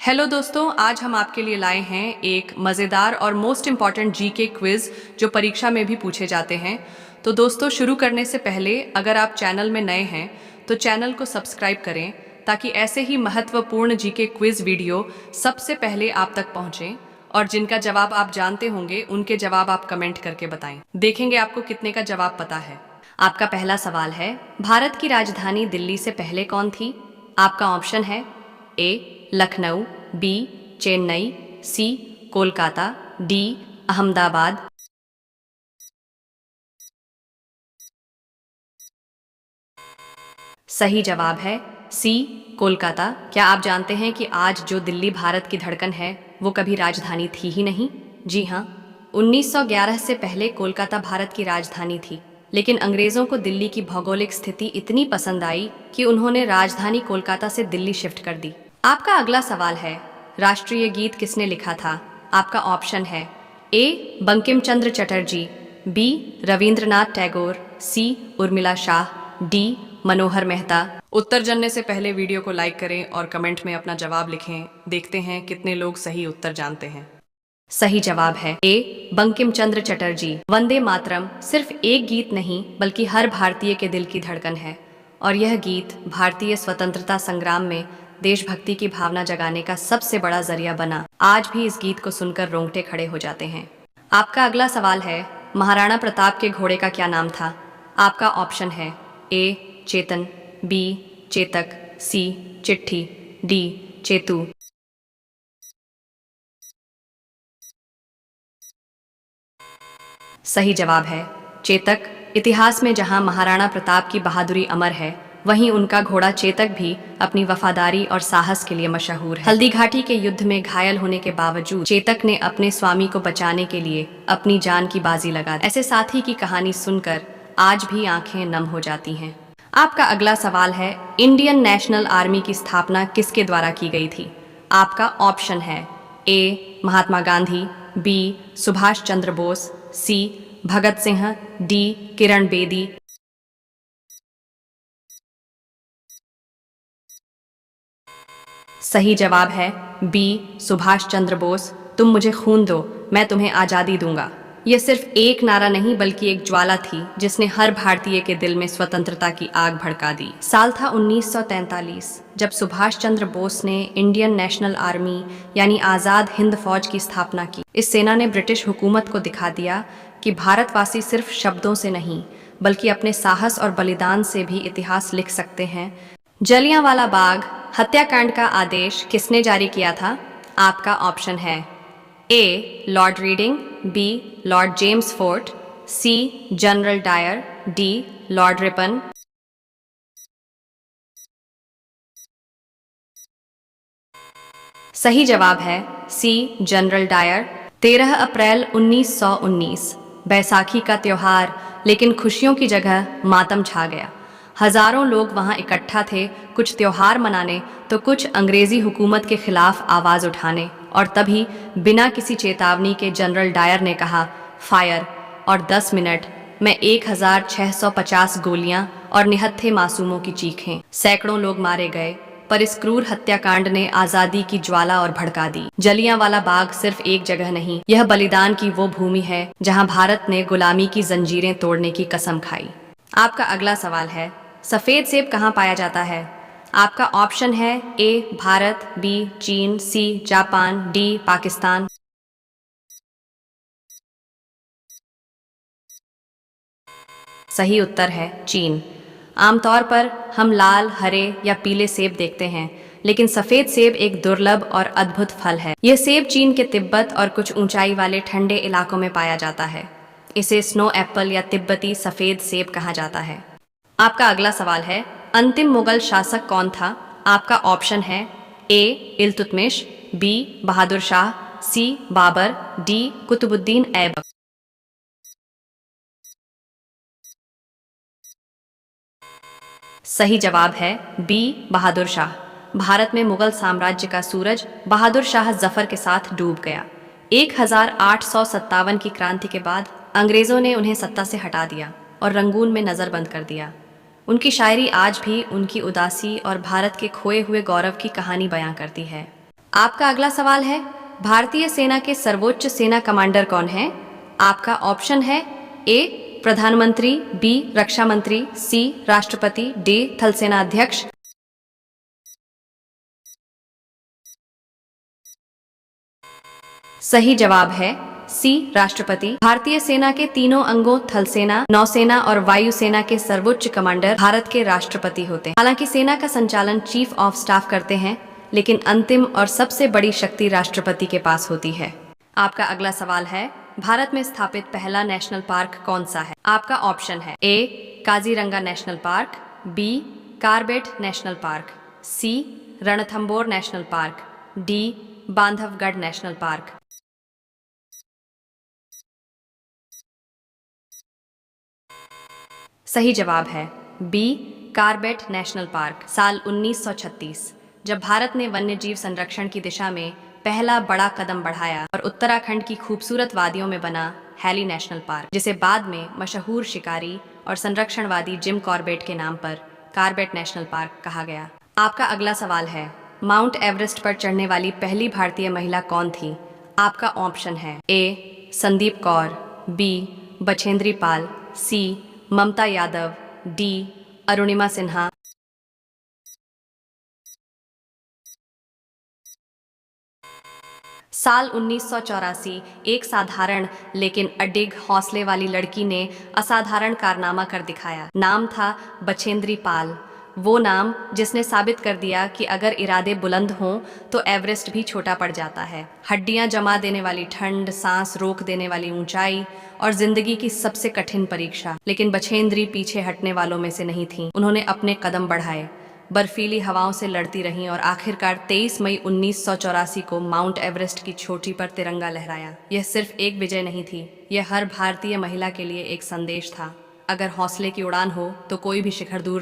Hello दोस्तों, आज हम आपके लिए लाए हैं एक मज़ेदार और मोस्ट इम्पॉर्टेंट जीके क्विज़ जो परीक्षा में भी पूछे जाते हैं। तो दोस्तों, शुरू करने से पहले अगर आप चैनल में नए हैं तो चैनल को सब्सक्राइब करें ताकि ऐसे ही महत्वपूर्ण जीके क्विज़ वीडियो सबसे पहले आप तक पहुंचें। और जिनका जवाब आप जानते होंगे उनके जवाब आप कमेंट करके बताएं। देखेंगे आपको कितने का जवाब पता है। आपका पहला सवाल है, भारत की राजधानी दिल्ली से पहले कौन थी? आपका ऑप्शन है ए लखनऊ, बी चेन्नई, सी कोलकाता, डी अहमदाबाद। सही जवाब है सी कोलकाता। क्या आप जानते हैं कि आज जो दिल्ली भारत की धड़कन है वो कभी राजधानी थी ही नहीं? जी हाँ, 1911 से पहले कोलकाता भारत की राजधानी थी, लेकिन अंग्रेजों को दिल्ली की भौगोलिक स्थिति इतनी पसंद आई कि उन्होंने राजधानी कोलकाता से दिल्ली शिफ्ट कर दी। आपका अगला सवाल है, राष्ट्रीय गीत किसने लिखा था? आपका ऑप्शन है ए बंकिम चंद्र चटर्जी, बी रविंद्रनाथ टैगोर, सी उर्मिला शाह, डी मनोहर मेहता। उत्तर जानने से पहले वीडियो को लाइक करें और कमेंट में अपना जवाब लिखें। देखते हैं कितने लोग सही उत्तर जानते हैं। सही जवाब है ए बंकिम चंद्र चटर्जी। वंदे मातरम सिर्फ एक गीत नहीं बल्कि हर भारतीय के दिल की धड़कन है, और यह गीत भारतीय स्वतंत्रता संग्राम में देशभक्ति की भावना जगाने का सबसे बड़ा जरिया बना। आज भी इस गीत को सुनकर रोंगटे खड़े हो जाते हैं। आपका अगला सवाल है, महाराणा प्रताप के घोड़े का क्या नाम था? आपका ऑप्शन है ए चेतन, बी चेतक, सी चिट्ठी, डी चेतु। सही जवाब है चेतक। इतिहास में जहां महाराणा प्रताप की बहादुरी अमर है, वहीं उनका घोड़ा चेतक भी अपनी वफादारी और साहस के लिए मशहूर है। हल्दी घाटी के युद्ध में घायल होने के बावजूद चेतक ने अपने स्वामी को बचाने के लिए अपनी जान की बाजी लगा दी। ऐसे साथी की कहानी सुनकर आज भी आंखें नम हो जाती हैं। आपका अगला सवाल है, इंडियन नेशनल आर्मी की स्थापना किसके द्वारा की गई थी? आपका ऑप्शन है ए महात्मा गांधी, बी सुभाष चंद्र बोस, सी भगत सिंह, डी किरण बेदी। सही जवाब है बी सुभाष चंद्र बोस। तुम मुझे खून दो, मैं तुम्हें आज़ादी दूंगा। यह सिर्फ एक नारा नहीं बल्कि एक ज्वाला थी जिसने हर भारतीय के दिल में स्वतंत्रता की आग भड़का दी। साल था 1943 जब सुभाष चंद्र बोस ने इंडियन नेशनल आर्मी यानी आज़ाद हिंद फौज की स्थापना की। इस सेना ने ब्रिटिश हुकूमत को दिखा दिया कि भारतवासी सिर्फ शब्दों से नहीं बल्कि अपने साहस और बलिदान से भी इतिहास लिख सकते हैं। जलियांवाला बाग हत्याकांड का आदेश किसने जारी किया था? आपका ऑप्शन है A Lord Reading, B Lord James Fort, C General Dyer, D Lord Ripon. सही जवाब है सी जनरल डायर। 13 अप्रैल 1919 बैसाखी का त्योहार, लेकिन खुशियों की जगह मातम छा गया। हजारों लोग वहां इकट्ठा थे, कुछ त्योहार मनाने तो कुछ अंग्रेजी हुकूमत के खिलाफ आवाज उठाने। और तभी बिना किसी चेतावनी के जनरल डायर ने कहा फायर, और 10 मिनट में 1650 गोलियां और निहत्थे मासूमों की चीखें। सैकड़ों लोग मारे गए, पर इस क्रूर हत्याकांड ने आजादी की ज्वाला और भड़का दी। जलियांवाला बाग सिर्फ एक जगह नहीं, यह बलिदान की वो भूमि है जहां भारत ने गुलामी की जंजीरें तोड़ने की कसम खाई। आपका अगला सवाल है, सफेद सेब कहाँ पाया जाता है? आपका ऑप्शन है ए भारत, बी चीन, सी जापान, डी पाकिस्तान। सही उत्तर है चीन। आमतौर पर हम लाल, हरे या पीले सेब देखते हैं, लेकिन सफेद सेब एक दुर्लभ और अद्भुत फल है। यह सेब चीन के तिब्बत और कुछ ऊंचाई वाले ठंडे इलाकों में पाया जाता है। इसे स्नो एप्पल या तिब्बती सफेद सेब कहा जाता है। आपका अगला सवाल है, अंतिम मुगल शासक कौन था? आपका ऑप्शन है ए इल्तुतमिश, बी बहादुर शाह, सी बाबर, डी कुतुबुद्दीन ऐबक। सही जवाब है बी बहादुर शाह। भारत में मुगल साम्राज्य का सूरज बहादुर शाह जफर के साथ डूब गया। 1857 की क्रांति के बाद अंग्रेजों ने उन्हें सत्ता से हटा दिया और रंगून में नजरबंद कर दिया। उनकी शायरी आज भी उनकी उदासी और भारत के खोए हुए गौरव की कहानी बयां करती है। आपका अगला सवाल है, भारतीय सेना के सर्वोच्च सेना कमांडर कौन है? आपका ऑप्शन है ए प्रधानमंत्री, बी रक्षा मंत्री, सी राष्ट्रपति, डी थल सेना अध्यक्ष। सही जवाब है सी राष्ट्रपति। भारतीय सेना के तीनों अंगों थल सेना, नौसेना और वायुसेना के सर्वोच्च कमांडर भारत के राष्ट्रपति होते हैं। हालांकि सेना का संचालन चीफ ऑफ स्टाफ करते हैं, लेकिन अंतिम और सबसे बड़ी शक्ति राष्ट्रपति के पास होती है। आपका अगला सवाल है, भारत में स्थापित पहला नेशनल पार्क कौन सा है? आपका ऑप्शन है A Kaziranga National Park, B Corbett National Park, C Ranthambore National Park, D Bandhavgarh National Park. सही जवाब है बी कार्बेट नेशनल पार्क। साल 1936 जब भारत ने वन्यजीव संरक्षण की दिशा में पहला बड़ा कदम बढ़ाया और उत्तराखंड की खूबसूरत वादियों में बना हैली नेशनल पार्क, जिसे बाद में मशहूर शिकारी और संरक्षणवादी जिम कॉर्बेट के नाम पर कार्बेट नेशनल पार्क कहा गया। आपका अगला सवाल है, माउंट एवरेस्ट पर चढ़ने वाली पहली भारतीय महिला कौन थी? आपका ऑप्शन है ए संदीप कौर, बी बछेंद्री पाल, सी ममता यादव, डी अरुणिमा सिन्हा। साल 1984 एक साधारण लेकिन अडिग हौसले वाली लड़की ने असाधारण कारनामा कर दिखाया। नाम था बछेंद्री पाल, वो नाम जिसने साबित कर दिया कि अगर इरादे बुलंद हों तो एवरेस्ट भी छोटा पड़ जाता है। हड्डियां जमा देने वाली ठंड, सांस रोक देने वाली ऊंचाई और जिंदगी की सबसे कठिन परीक्षा। लेकिन बछेंद्री पीछे हटने वालों में से नहीं थी। उन्होंने अपने कदम बढ़ाए, बर्फीली हवाओं से लड़ती रहीं और आखिरकार 23 मई 1984 को माउंट एवरेस्ट की चोटी पर तिरंगा लहराया। यह सिर्फ एक विजय नहीं थी, यह हर भारतीय महिला के लिए एक संदेश था। अगर हौसले की उड़ान हो तो कोई भी शिखर दूर